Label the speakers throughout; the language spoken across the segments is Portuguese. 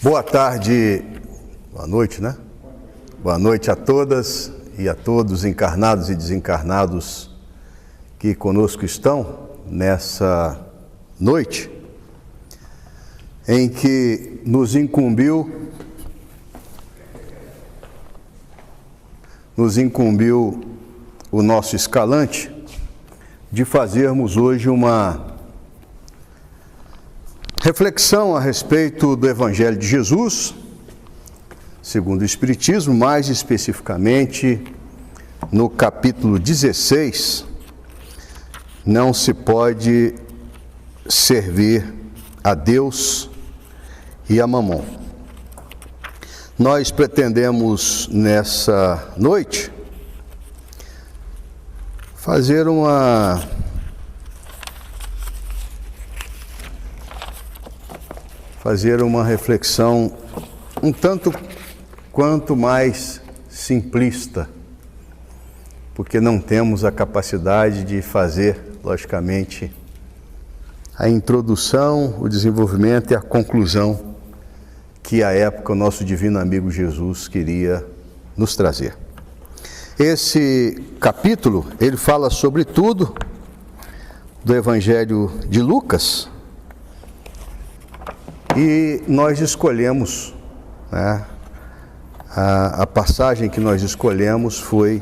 Speaker 1: Boa tarde, boa noite, né? Boa noite a todas e a todos, encarnados e desencarnados que conosco estão nessa noite em que nos incumbiu o nosso escalante de fazermos hoje uma reflexão a respeito do Evangelho de Jesus, segundo o Espiritismo, mais especificamente no capítulo 16, não se pode servir a Deus e a Mamon. Nós pretendemos nessa noite fazer uma reflexão um tanto quanto mais simplista, porque não temos a capacidade de fazer, logicamente, a introdução, o desenvolvimento e a conclusão que à época o nosso divino amigo Jesus queria nos trazer. Esse capítulo, ele fala sobretudo do Evangelho de Lucas, e nós escolhemos, né, a passagem que nós escolhemos foi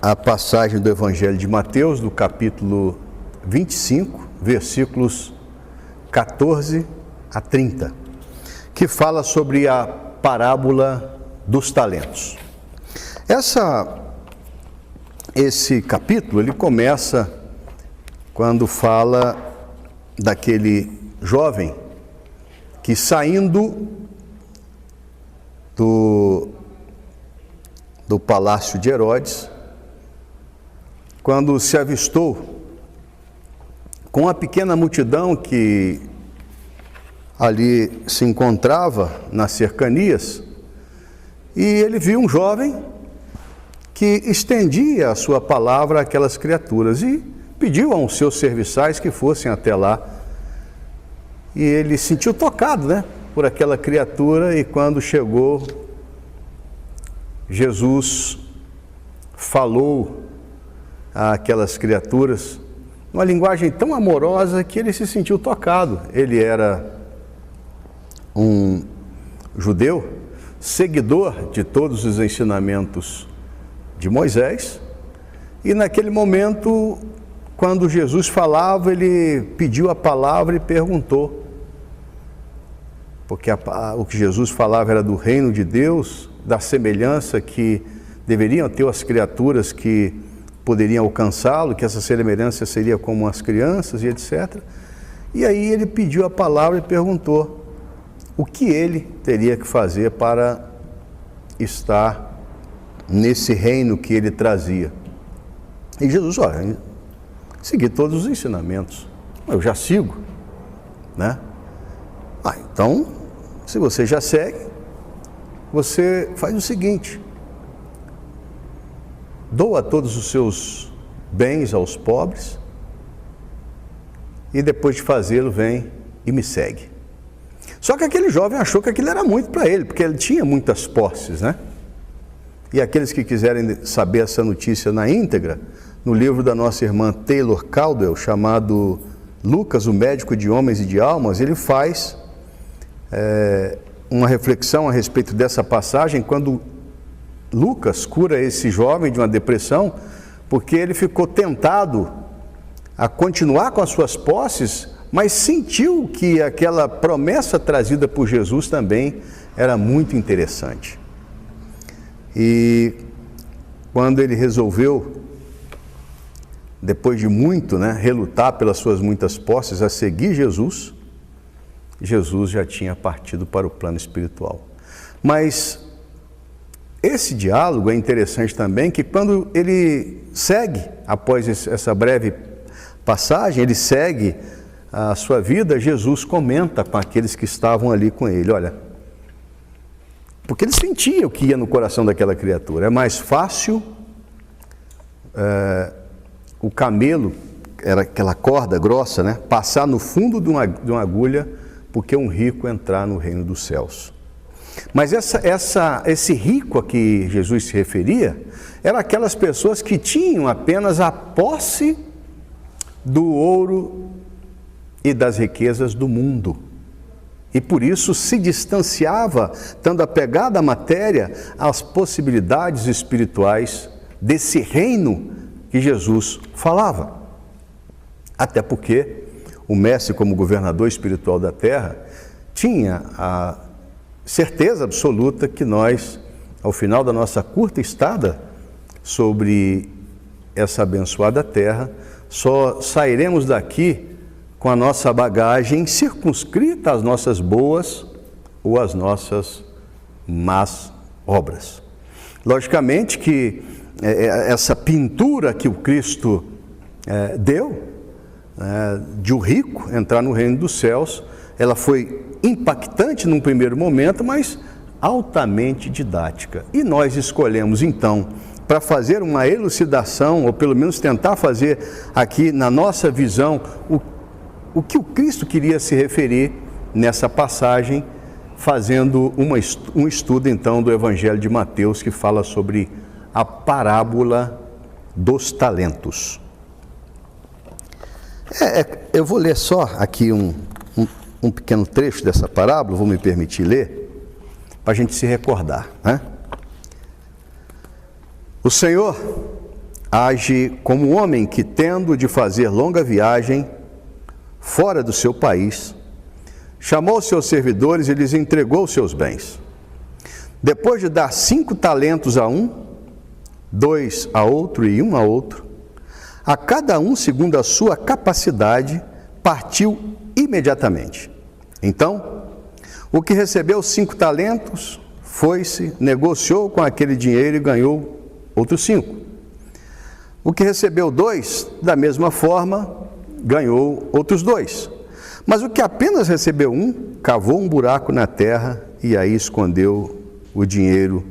Speaker 1: a passagem do Evangelho de Mateus, do capítulo 25, versículos 14 a 30, que fala sobre a parábola dos talentos. Esse capítulo, ele começa quando fala daquele jovem que, saindo do palácio de Herodes, quando se avistou com a pequena multidão que ali se encontrava nas cercanias, e ele viu um jovem que estendia a sua palavra àquelas criaturas e pediu aos seus serviçais que fossem até lá. E ele se sentiu tocado, né, por aquela criatura, e quando chegou, Jesus falou àquelas criaturas uma linguagem tão amorosa que ele se sentiu tocado. Ele era um judeu, seguidor de todos os ensinamentos de Moisés, e naquele momento, quando Jesus falava, ele pediu a palavra e perguntou, porque o que Jesus falava era do reino de Deus, da semelhança que deveriam ter as criaturas que poderiam alcançá-lo, que essa semelhança seria como as crianças e etc. E aí ele pediu a palavra e perguntou o que ele teria que fazer para estar nesse reino que ele trazia. E Jesus, olha, seguir todos os ensinamentos. Eu já sigo, né? Então, se você já segue, você faz o seguinte: doa todos os seus bens aos pobres, e depois de fazê-lo, vem e me segue. Só que aquele jovem achou que aquilo era muito para ele, porque ele tinha muitas posses, né? E aqueles que quiserem saber essa notícia na íntegra, no livro da nossa irmã Taylor Caldwell, chamado Lucas, o médico de homens e de almas, ele faz uma reflexão a respeito dessa passagem, quando Lucas cura esse jovem de uma depressão, porque ele ficou tentado a continuar com as suas posses, mas sentiu que aquela promessa trazida por Jesus também era muito interessante. E quando ele resolveu, depois de muito, relutar pelas suas muitas posses, a seguir Jesus, Jesus já tinha partido para o plano espiritual. Mas esse diálogo é interessante também, que quando ele segue, após essa breve passagem, ele segue a sua vida, Jesus comenta com aqueles que estavam ali com ele, olha, porque ele sentia o que ia no coração daquela criatura. É mais fácil o camelo, era aquela corda grossa, passar no fundo de uma agulha porque um rico entrar no reino dos céus. Mas esse rico a que Jesus se referia, eram aquelas pessoas que tinham apenas a posse do ouro e das riquezas do mundo. E por isso se distanciava, estando apegado à matéria, às possibilidades espirituais desse reino que Jesus falava. Até porque o mestre, como governador espiritual da terra, tinha a certeza absoluta que nós, ao final da nossa curta estada sobre essa abençoada terra, só sairemos daqui com a nossa bagagem circunscrita às nossas boas ou às nossas más obras. Logicamente que essa pintura que o Cristo deu, de o rico entrar no reino dos céus, ela foi impactante num primeiro momento, mas altamente didática. E nós escolhemos então, para fazer uma elucidação, ou pelo menos tentar fazer aqui na nossa visão, o que o Cristo queria se referir nessa passagem, fazendo um estudo então do Evangelho de Mateus, que fala sobre a parábola dos talentos. Eu vou ler só aqui um pequeno trecho dessa parábola, vou me permitir ler, para a gente se recordar, né? O Senhor age como um homem que, tendo de fazer longa viagem fora do seu país, chamou seus servidores e lhes entregou seus bens. Depois de dar 5 talentos a um, 2 a outro e 1 a outro, a cada um segundo a sua capacidade, partiu imediatamente. Então, o que recebeu 5 talentos, foi-se, negociou com aquele dinheiro e ganhou outros 5. O que recebeu 2, da mesma forma, ganhou outros 2. Mas o que apenas recebeu 1, cavou um buraco na terra e aí escondeu o dinheiro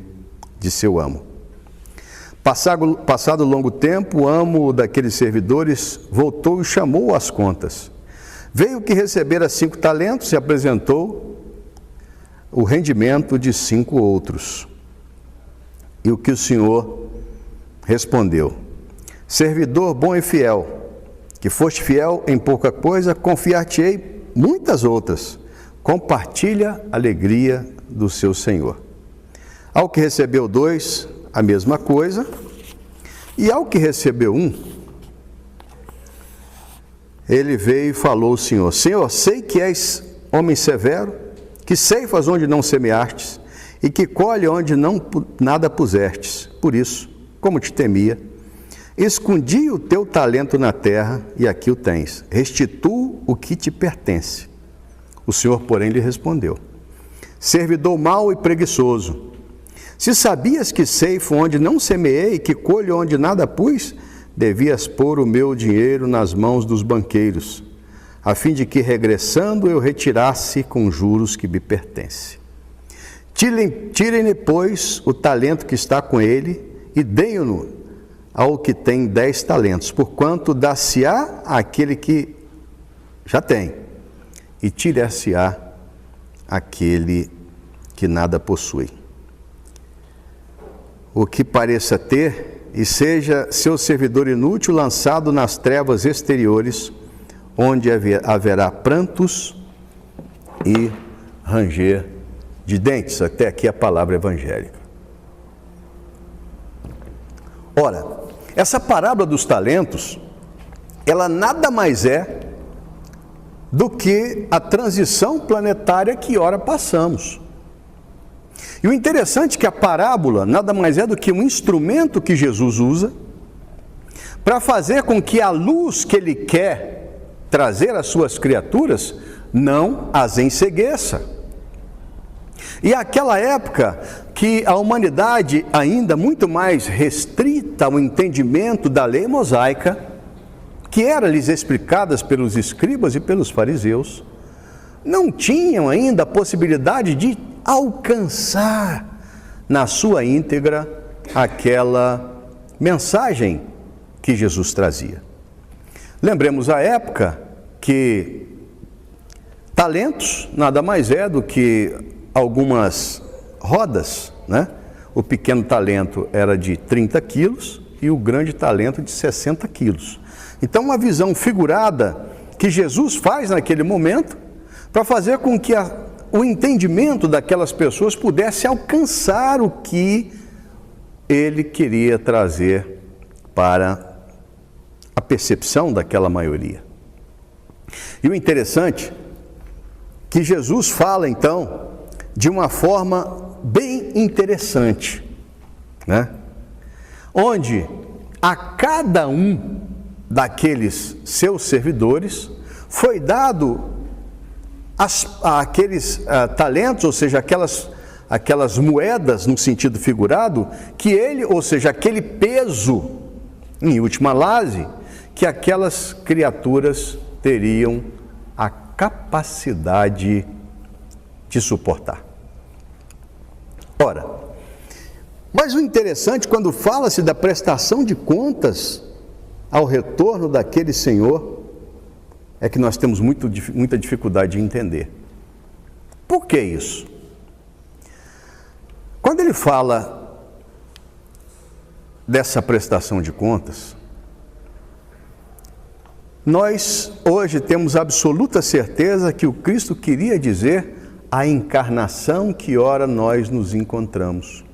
Speaker 1: de seu amo. Passado longo tempo, o amo daqueles servidores voltou e chamou as contas. Veio o que recebera 5 talentos e apresentou o rendimento de 5 outros. E o que o Senhor respondeu: servidor bom e fiel, que foste fiel em pouca coisa, confiar-te-ei muitas outras. Compartilha a alegria do seu Senhor. Ao que recebeu 2, a mesma coisa, e ao que recebeu 1, ele veio e falou ao Senhor: Senhor, sei que és homem severo, que ceifas onde não semeastes, e que colhe onde nada pusestes. Por isso, como te temia, escondi o teu talento na terra, e aqui o tens. Restitua o que te pertence. O Senhor, porém, lhe respondeu: servidor mau e preguiçoso, se sabias que ceifo onde não semeei e que colho onde nada pus, devias pôr o meu dinheiro nas mãos dos banqueiros, a fim de que, regressando, eu retirasse com juros que me pertence. Tirem-lhe, pois, o talento que está com ele e deem-no ao que tem 10 talentos, porquanto dar-se-á àquele que já tem, e tirar-se-á aquele que nada possui. O que pareça ter, e seja seu servidor inútil lançado nas trevas exteriores, onde haverá prantos e ranger de dentes. Até aqui a palavra evangélica. Ora, essa parábola dos talentos, ela nada mais é do que a transição planetária que ora passamos. E o interessante é que a parábola nada mais é do que um instrumento que Jesus usa para fazer com que a luz que ele quer trazer às suas criaturas não as encegueça. E aquela época que a humanidade, ainda muito mais restrita ao entendimento da lei mosaica, que era-lhes explicadas pelos escribas e pelos fariseus, não tinham ainda a possibilidade de alcançar na sua íntegra aquela mensagem que Jesus trazia. Lembremos a época que Talentos nada mais é do que algumas rodas, né? O pequeno talento era de 30 quilos e o grande talento de 60 quilos. Então, uma visão figurada que Jesus faz naquele momento para fazer com que o entendimento daquelas pessoas pudesse alcançar o que ele queria trazer para a percepção daquela maioria. E o interessante é que Jesus fala, então, de uma forma bem interessante, né? Onde a cada um daqueles seus servidores foi dado aqueles talentos, ou seja, aquelas moedas no sentido figurado, que ele, ou seja, aquele peso, em última análise, que aquelas criaturas teriam a capacidade de suportar. Ora, mas o interessante, quando fala-se da prestação de contas ao retorno daquele Senhor, é que nós temos muita dificuldade de entender. Por que isso? Quando ele fala dessa prestação de contas, nós hoje temos absoluta certeza que o Cristo queria dizer a encarnação que ora nós nos encontramos.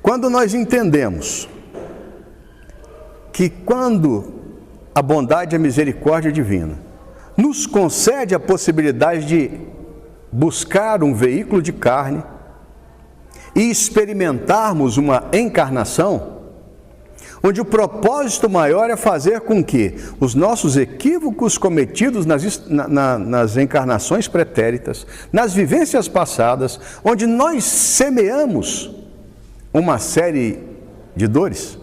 Speaker 1: Quando nós entendemos que quando a bondade e a misericórdia divina nos concede a possibilidade de buscar um veículo de carne e experimentarmos uma encarnação, onde o propósito maior é fazer com que os nossos equívocos cometidos nas encarnações pretéritas, nas vivências passadas, onde nós semeamos uma série de dores,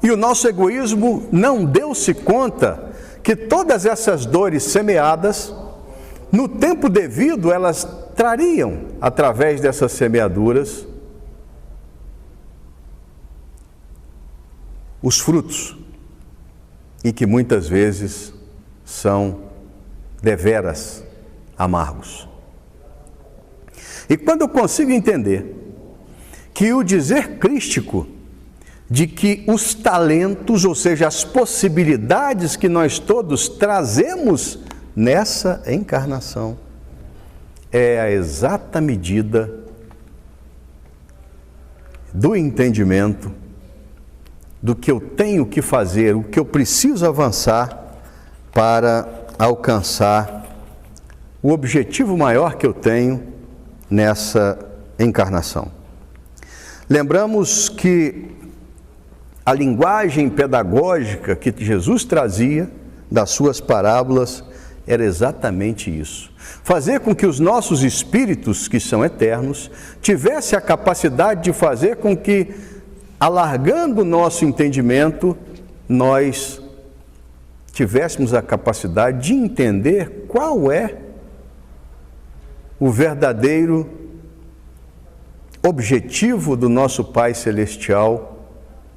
Speaker 1: e o nosso egoísmo não deu-se conta que todas essas dores semeadas, no tempo devido, elas trariam, através dessas semeaduras, os frutos, e que muitas vezes são deveras amargos. E quando eu consigo entender que o dizer crístico de que os talentos, ou seja, as possibilidades que nós todos trazemos nessa encarnação, é a exata medida do entendimento do que eu tenho que fazer, o que eu preciso avançar para alcançar o objetivo maior que eu tenho nessa encarnação. Lembramos que a linguagem pedagógica que Jesus trazia das suas parábolas era exatamente isso. Fazer com que os nossos espíritos, que são eternos, tivessem a capacidade de fazer com que, alargando o nosso entendimento, nós tivéssemos a capacidade de entender qual é o verdadeiro objetivo do nosso Pai Celestial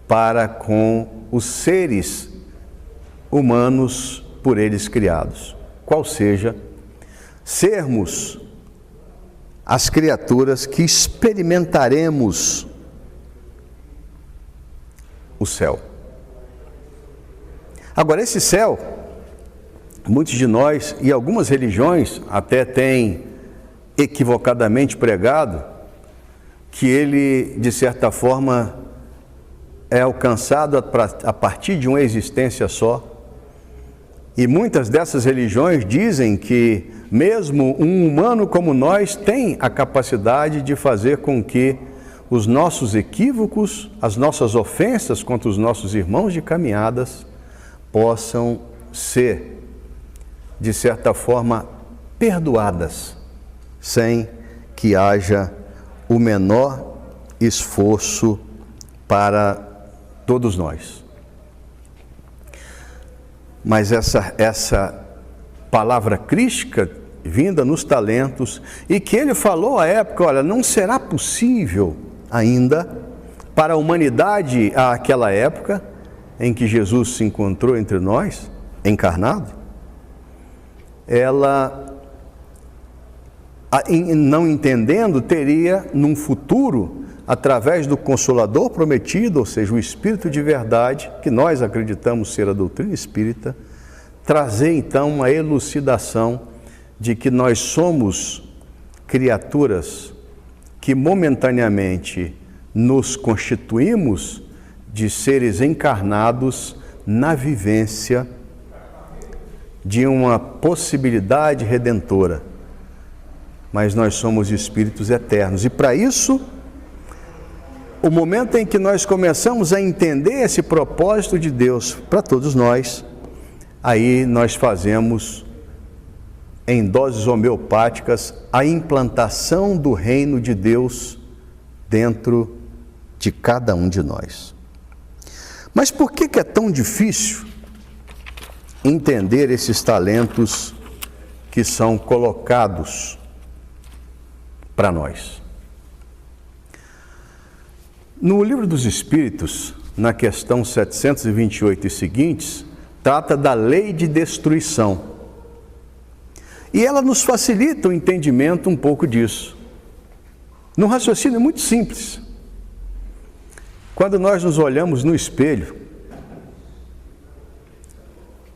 Speaker 1: para com os seres humanos por eles criados. Qual seja, sermos as criaturas que experimentaremos o céu. Agora, esse céu, muitos de nós e algumas religiões até têm equivocadamente pregado que ele, de certa forma, é alcançado a partir de uma existência só. E muitas dessas religiões dizem que mesmo um humano como nós tem a capacidade de fazer com que os nossos equívocos, as nossas ofensas contra os nossos irmãos de caminhadas possam ser, de certa forma, perdoadas, sem que haja o menor esforço para todos nós. Mas essa palavra crística vinda nos talentos, e que ele falou à época, olha, não será possível ainda para a humanidade àquela época em que Jesus se encontrou entre nós, encarnado, ela, não entendendo, teria num futuro, através do Consolador prometido, ou seja, o Espírito de verdade, que nós acreditamos ser a doutrina espírita, trazer então uma elucidação de que nós somos criaturas que momentaneamente nos constituímos de seres encarnados na vivência de uma possibilidade redentora, mas nós somos espíritos eternos, e para isso, o momento em que nós começamos a entender esse propósito de Deus para todos nós, aí nós fazemos, em doses homeopáticas, a implantação do reino de Deus dentro de cada um de nós. Mas por que é tão difícil entender esses talentos que são colocados para nós? No Livro dos Espíritos, na questão 728 e seguintes, trata da lei de destruição. E ela nos facilita o entendimento um pouco disso. Num raciocínio muito simples. Quando nós nos olhamos no espelho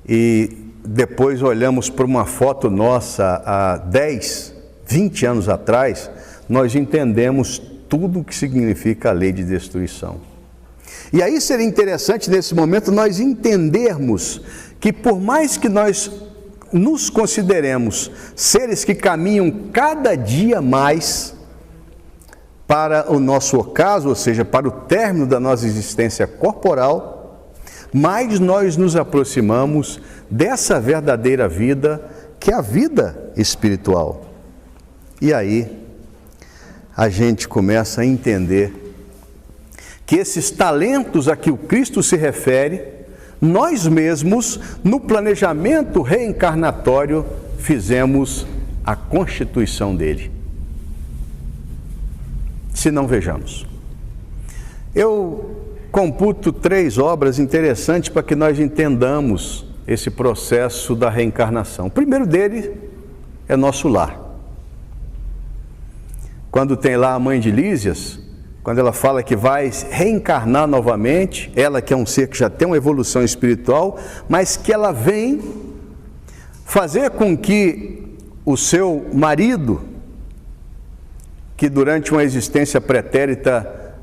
Speaker 1: e depois olhamos para uma foto nossa há 10, 20 anos atrás, nós entendemos tudo o que significa a lei de destruição. E aí seria interessante nesse momento nós entendermos que por mais que nós nos consideremos seres que caminham cada dia mais para o nosso ocaso, ou seja, para o término da nossa existência corporal, mais nós nos aproximamos dessa verdadeira vida, que é a vida espiritual. E aí a gente começa a entender que esses talentos a que o Cristo se refere, nós mesmos, no planejamento reencarnatório, fizemos a constituição dele. Se não, vejamos. Eu computo 3 obras interessantes para que nós entendamos esse processo da reencarnação. O primeiro dele é nosso lar. Quando tem lá a mãe de Lísias, quando ela fala que vai reencarnar novamente, ela que é um ser que já tem uma evolução espiritual, mas que ela vem fazer com que o seu marido, que durante uma existência pretérita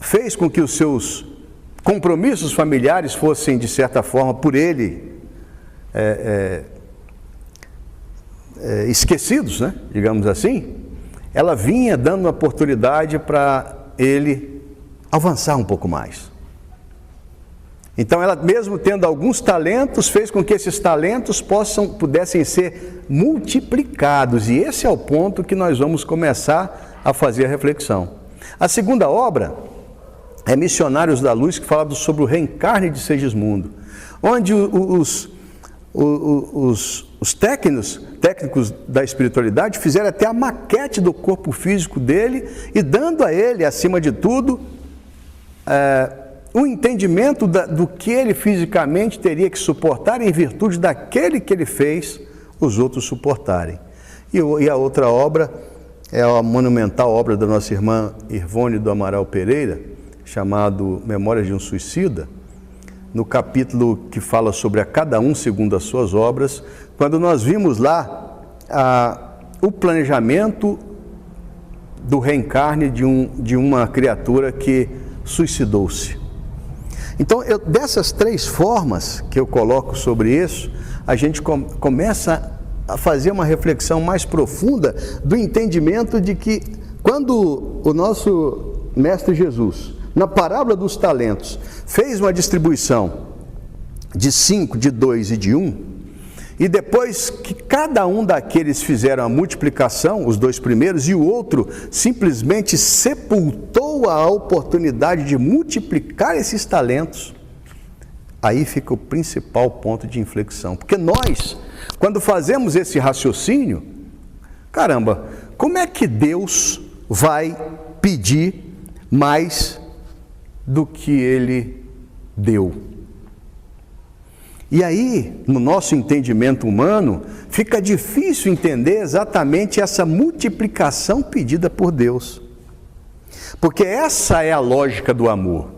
Speaker 1: fez com que os seus compromissos familiares fossem, de certa forma, por ele esquecidos, né? Digamos assim, ela vinha dando uma oportunidade para ele avançar um pouco mais. Então ela, mesmo tendo alguns talentos, fez com que esses talentos pudessem ser multiplicados, e esse é o ponto que nós vamos começar a fazer a reflexão. A segunda obra é Missionários da Luz, que fala sobre o reencarne de Segismundo, onde os técnicos da espiritualidade fizeram até a maquete do corpo físico dele e dando a ele, acima de tudo, um entendimento do que ele fisicamente teria que suportar em virtude daquele que ele fez os outros suportarem. E a outra obra é a monumental obra da nossa irmã Irvone do Amaral Pereira, chamado Memórias de um Suicida, no capítulo que fala sobre a cada um segundo as suas obras, quando nós vimos lá o planejamento do reencarne de uma criatura que suicidou-se. Então, dessas 3 formas que eu coloco sobre isso, a gente começa a fazer uma reflexão mais profunda do entendimento de que quando o nosso Mestre Jesus, na parábola dos talentos, fez uma distribuição de 5, de 2 e de 1, e depois que cada um daqueles fizeram a multiplicação, os 2 primeiros, e o outro simplesmente sepultou a oportunidade de multiplicar esses talentos, aí fica o principal ponto de inflexão. Porque nós, quando fazemos esse raciocínio, caramba, como é que Deus vai pedir mais do que Ele deu? E aí, no nosso entendimento humano, fica difícil entender exatamente essa multiplicação pedida por Deus. Porque essa é a lógica do amor.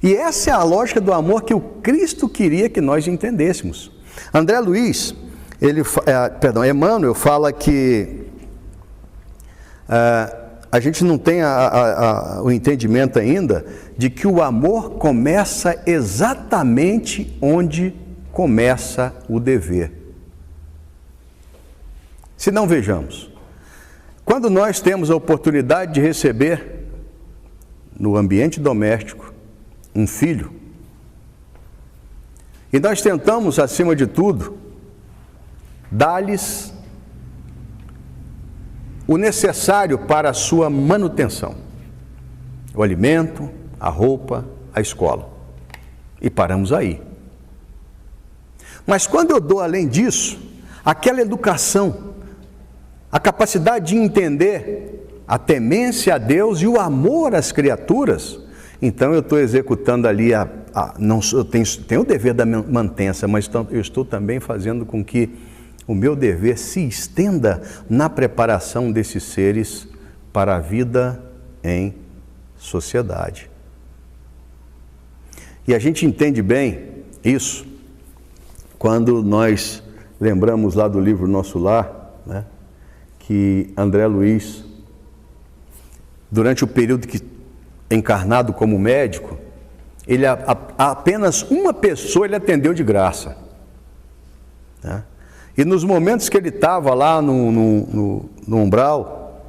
Speaker 1: E essa é a lógica do amor que o Cristo queria que nós entendêssemos. André Luiz, Emmanuel fala que a gente não tem o entendimento ainda de que o amor começa exatamente onde começa o dever. Se não, vejamos. Quando nós temos a oportunidade de receber no ambiente doméstico um filho, e nós tentamos, acima de tudo, dar-lhes o necessário para a sua manutenção, o alimento, a roupa, a escola, e paramos aí. Mas quando eu dou além disso, aquela educação, a capacidade de entender a Deus e o amor às criaturas, então eu estou executando ali eu tenho o dever da mantença, mas eu estou também fazendo com que o meu dever se estenda na preparação desses seres para a vida em sociedade. E a gente entende bem isso quando nós lembramos lá do livro Nosso Lar, né, que André Luiz, durante o período que encarnado como médico, ele apenas uma pessoa ele atendeu de graça, né? E nos momentos que ele estava lá no umbral,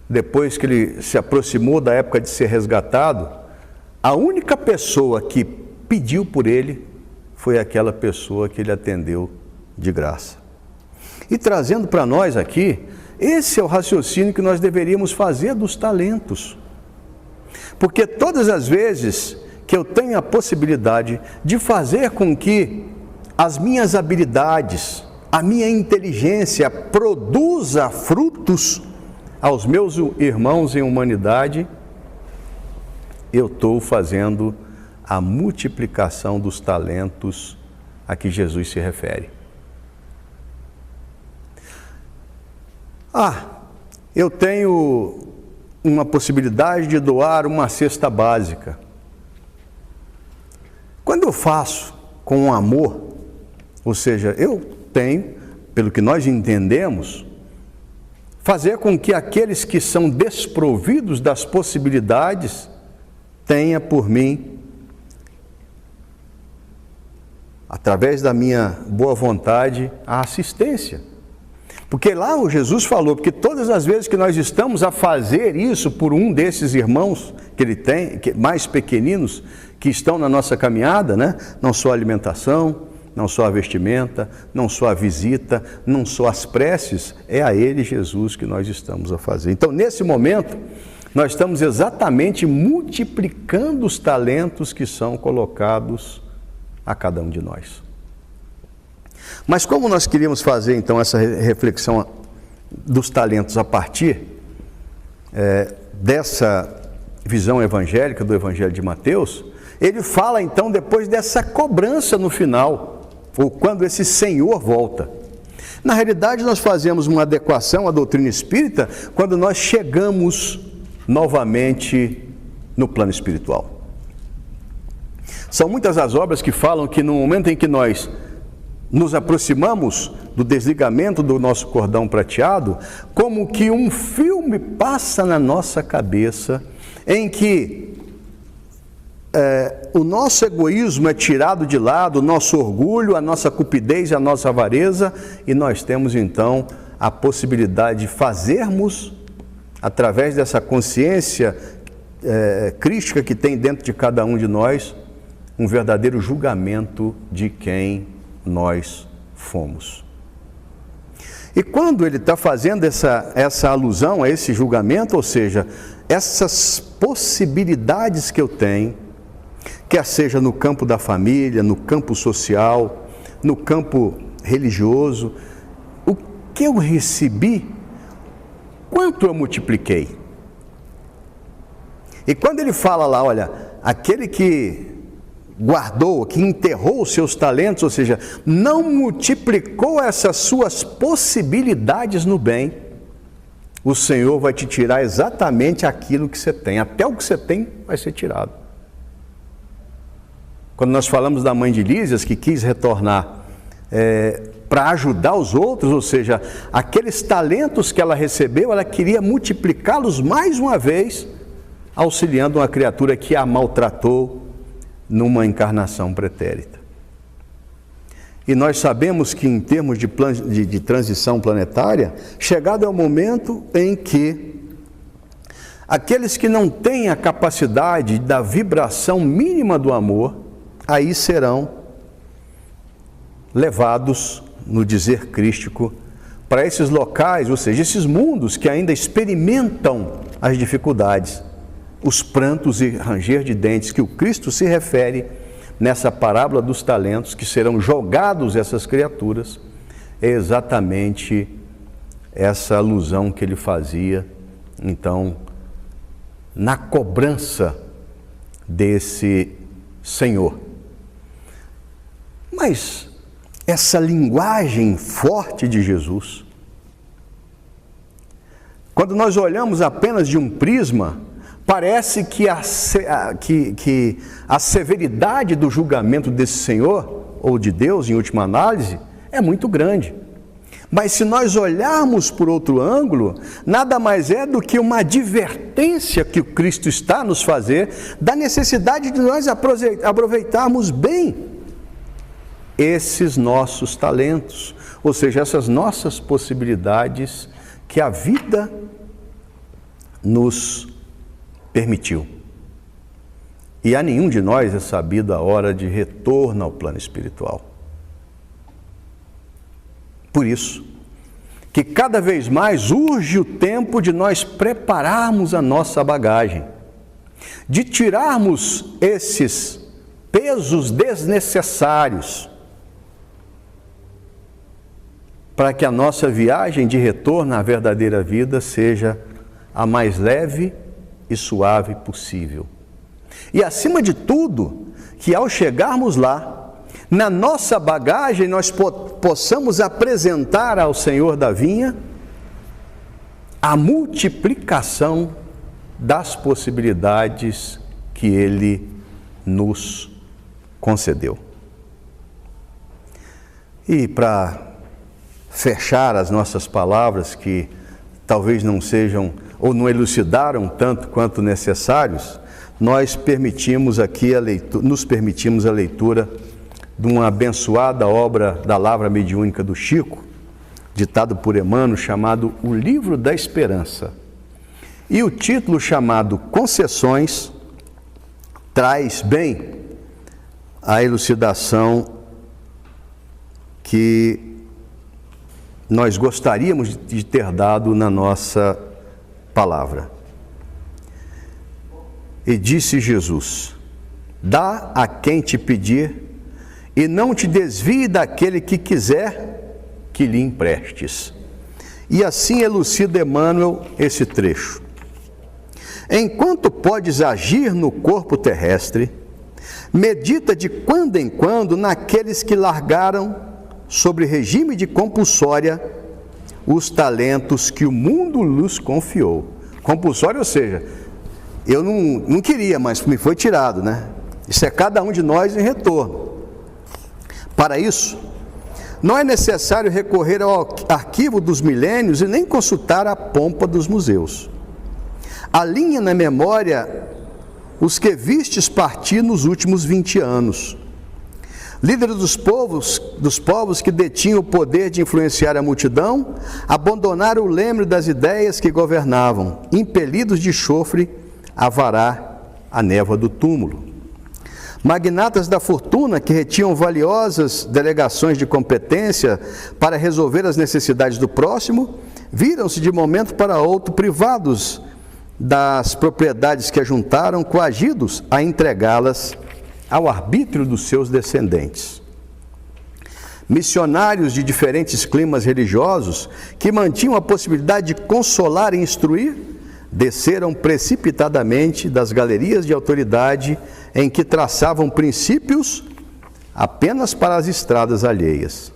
Speaker 1: depois que ele se aproximou da época de ser resgatado, a única pessoa que pediu por ele foi aquela pessoa que ele atendeu de graça. E trazendo para nós aqui, esse é o raciocínio que nós deveríamos fazer dos talentos. Porque todas as vezes que eu tenho a possibilidade de fazer com que as minhas habilidades, a minha inteligência produza frutos aos meus irmãos em humanidade, eu estou fazendo a multiplicação dos talentos a que Jesus se refere. Eu tenho uma possibilidade de doar uma cesta básica. Quando eu faço com amor, ou seja, eu tenho, pelo que nós entendemos, fazer com que aqueles que são desprovidos das possibilidades tenha por mim, através da minha boa vontade, a assistência. Porque lá o Jesus falou, porque todas as vezes que nós estamos a fazer isso por um desses irmãos que ele tem, mais pequeninos, que estão na nossa caminhada, né? Não só a alimentação, não só a vestimenta, não só a visita, não só as preces, é a ele, Jesus, que nós estamos a fazer. Então, nesse momento, nós estamos exatamente multiplicando os talentos que são colocados a cada um de nós. Mas como nós queríamos fazer então essa reflexão dos talentos a partir dessa visão evangélica do Evangelho de Mateus, ele fala então depois dessa cobrança no final, ou quando esse Senhor volta. Na realidade nós fazemos uma adequação à doutrina espírita quando nós chegamos novamente no plano espiritual. São muitas as obras que falam que no momento em que nós nos aproximamos do desligamento do nosso cordão prateado, como que um filme passa na nossa cabeça, em que o nosso egoísmo é tirado de lado, o nosso orgulho, a nossa cupidez e a nossa avareza, e nós temos então a possibilidade de fazermos, através dessa consciência crística que tem dentro de cada um de nós, um verdadeiro julgamento de quem nós fomos. E quando ele está fazendo essa alusão a esse julgamento, ou seja, essas possibilidades que eu tenho, quer seja no campo da família, no campo social, no campo religioso, o que eu recebi, quanto eu multipliquei? E quando ele fala lá, olha, aquele que guardou, que enterrou os seus talentos, ou seja, não multiplicou essas suas possibilidades no bem, o Senhor vai te tirar exatamente aquilo que você tem. Até o que você tem vai ser tirado. Quando nós falamos da mãe de Lísias, que quis retornar para ajudar os outros, ou seja, aqueles talentos que ela recebeu, ela queria multiplicá-los mais uma vez, auxiliando uma criatura que a maltratou numa encarnação pretérita. E nós sabemos que, em termos de transição planetária, chegado é o momento em que aqueles que não têm a capacidade da vibração mínima do amor, aí serão levados, no dizer crístico, para esses locais, ou seja, esses mundos que ainda experimentam as dificuldades, os prantos e ranger de dentes que o Cristo se refere nessa parábola dos talentos, que serão jogados essas criaturas, é exatamente essa alusão que ele fazia, então, na cobrança desse Senhor. Mas essa linguagem forte de Jesus, quando nós olhamos apenas de um prisma, parece que a severidade do julgamento desse Senhor, ou de Deus em última análise, é muito grande. Mas se nós olharmos por outro ângulo, nada mais é do que uma advertência que o Cristo está a nos fazer da necessidade de nós aproveitarmos bem esses nossos talentos, ou seja, essas nossas possibilidades que a vida nos permitiu. E a nenhum de nós é sabido a hora de retorno ao plano espiritual. Por isso, que cada vez mais urge o tempo de nós prepararmos a nossa bagagem, de tirarmos esses pesos desnecessários, para que a nossa viagem de retorno à verdadeira vida seja a mais leve e suave possível. E acima de tudo, que ao chegarmos lá, na nossa bagagem nós possamos apresentar ao Senhor da vinha a multiplicação das possibilidades que Ele nos concedeu. E para fechar as nossas palavras, que talvez não sejam ou não elucidaram tanto quanto necessários, nós nos permitimos a leitura de uma abençoada obra da Lavra Mediúnica do Chico, ditado por Emmanuel, chamado O Livro da Esperança. E o título, chamado Concessões, traz bem a elucidação que nós gostaríamos de ter dado na nossa palavra. E disse Jesus: dá a quem te pedir, e não te desvie daquele que quiser que lhe emprestes. E assim elucida Emmanuel esse trecho. Enquanto podes agir no corpo terrestre, medita de quando em quando naqueles que largaram, sobre regime de compulsória, os talentos que o mundo lhes confiou. Compulsória, ou seja, eu não queria, mas me foi tirado, né? Isso é cada um de nós em retorno. Para isso, não é necessário recorrer ao arquivo dos milênios e nem consultar a pompa dos museus. Alinha na memória os que vistes partir nos últimos 20 anos. Líderes dos povos que detinham o poder de influenciar a multidão, abandonaram o leme das ideias que governavam, impelidos de chofre a varar a névoa do túmulo. Magnatas da fortuna que retinham valiosas delegações de competência para resolver as necessidades do próximo, viram-se de momento para outro privados das propriedades que ajuntaram, coagidos a entregá-las ao arbítrio dos seus descendentes. Missionários de diferentes climas religiosos, que mantinham a possibilidade de consolar e instruir, desceram precipitadamente das galerias de autoridade em que traçavam princípios apenas para as estradas alheias.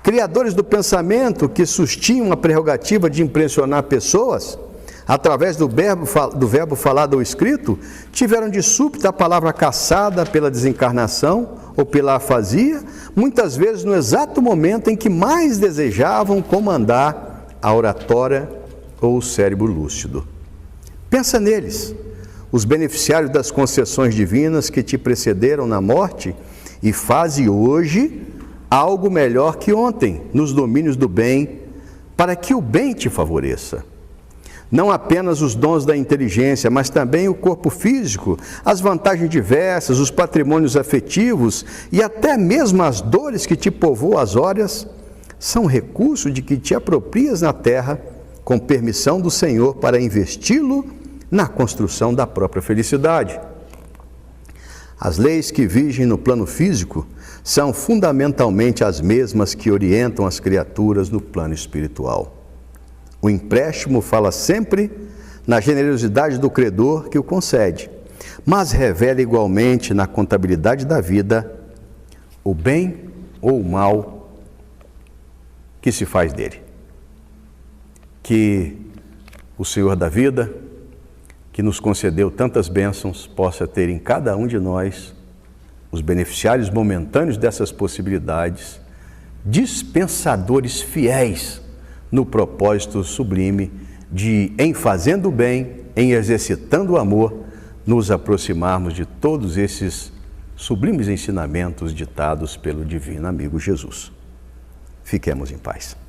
Speaker 1: Criadores do pensamento que sustinham a prerrogativa de impressionar pessoas, através do verbo falado ou escrito, tiveram de súbito a palavra caçada pela desencarnação ou pela afasia, muitas vezes no exato momento em que mais desejavam comandar a oratória ou o cérebro lúcido. Pensa neles, os beneficiários das concessões divinas que te precederam na morte, e faze hoje algo melhor que ontem, nos domínios do bem, para que o bem te favoreça. Não apenas os dons da inteligência, mas também o corpo físico, as vantagens diversas, os patrimônios afetivos e até mesmo as dores que te povoam as horas, são recursos de que te aproprias na terra, com permissão do Senhor, para investi-lo na construção da própria felicidade. As leis que vigem no plano físico são fundamentalmente as mesmas que orientam as criaturas no plano espiritual. O empréstimo fala sempre na generosidade do credor que o concede, mas revela igualmente na contabilidade da vida o bem ou o mal que se faz dele. Que o Senhor da vida, que nos concedeu tantas bênçãos, possa ter em cada um de nós os beneficiários momentâneos dessas possibilidades, dispensadores fiéis no propósito sublime de, em fazendo o bem, em exercitando o amor, nos aproximarmos de todos esses sublimes ensinamentos ditados pelo divino amigo Jesus. Fiquemos em paz.